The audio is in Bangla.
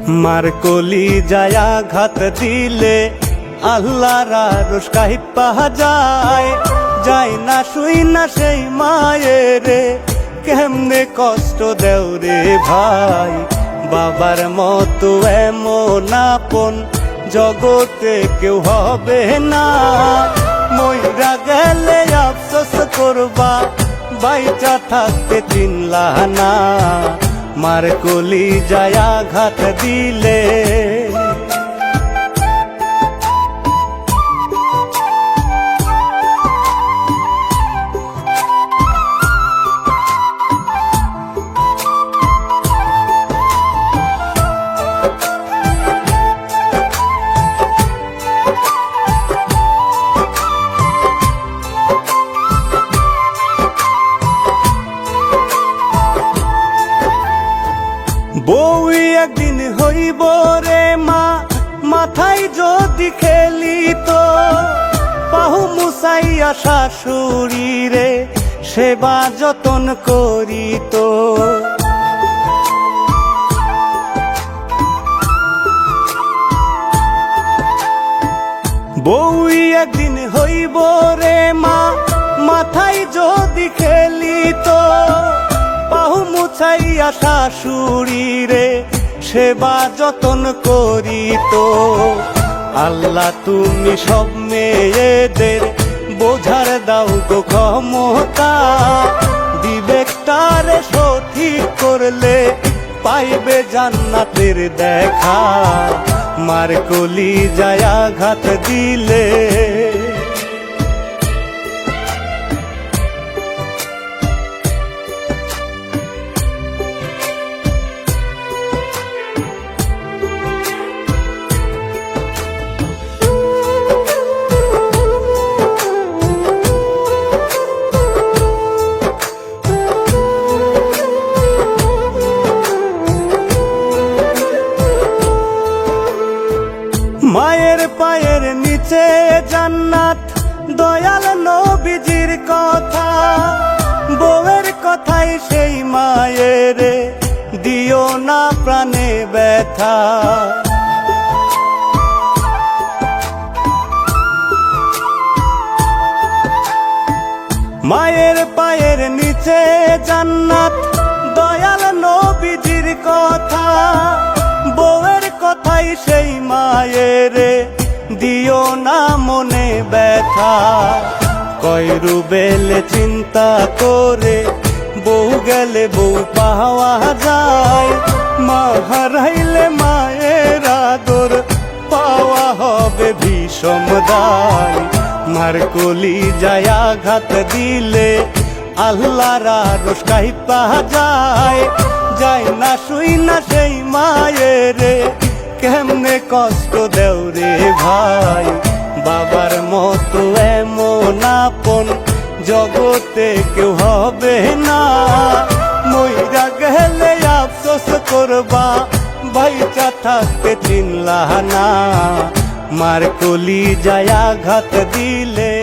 মার কলি যায় আঘাত দিলে আল্লাহর আরশ কাঁইপা যায়। যায় না শুই না সেই মায়েরে, কেমনে কষ্ট দেও রে ভাই। বাবার মতো এমন আপন জগতে কেউ হবে না। মইরা গেলে আফসোস করবা, বাইচা থাকতে চিনলা না। মার কলি যায় আঘাত দিলে। বউই একদিন হইব রে মা, মাথায় যদি খেলি তো। পাহু মুসাইয়া শাশুড়ি রে, সেবা যতন করি তো। বউই একদিন হইব রে মা, মাথায় যদি খেলি তো। পাহু মুছাইয়া শাশুড়ি রে, সেবা যতন করি তো। আল্লাহ তুমি সব মেয়েদের বোঝার দাও গো ক্ষমতা। বিবেকটারে সঠিক করলে পাইবে জান্নাতের দেখা। মার কলি যায় আঘাত দিলে। মায়ের পায়ের নিচে জান্নাত, দয়াল নবীজির কথা। বউয়ের কথাই সেই মায়ের, দিও না প্রাণে ব্যথা। মায়ের পায়ের নিচে জান্নাত, দয়াল নবীজির কথা। বউয়ের কথাই সেই মায়ের, দিও না মনে ব্যথা। কয় রুবেলে চিন্তা করে, বউ গেলে বউ পাওয়া যায়। মা হারাইলে মায়ের আদর, পাওয়া হবে বিষম দায়। মার কলি যায় আঘাত দিলে আল্লাহর আরশ কাঁইপা যায়। যায় না শুই না সেই মায়েরে, কেমনে কষ্ট দেও রে ভাই। বাবার মতো এমন আপন জগতে কেউ হবে না। মইরা গেলে আফসোস করবা, বাইচা থাকতে চিনলা না। মার কলি যায় আঘাত দিলে।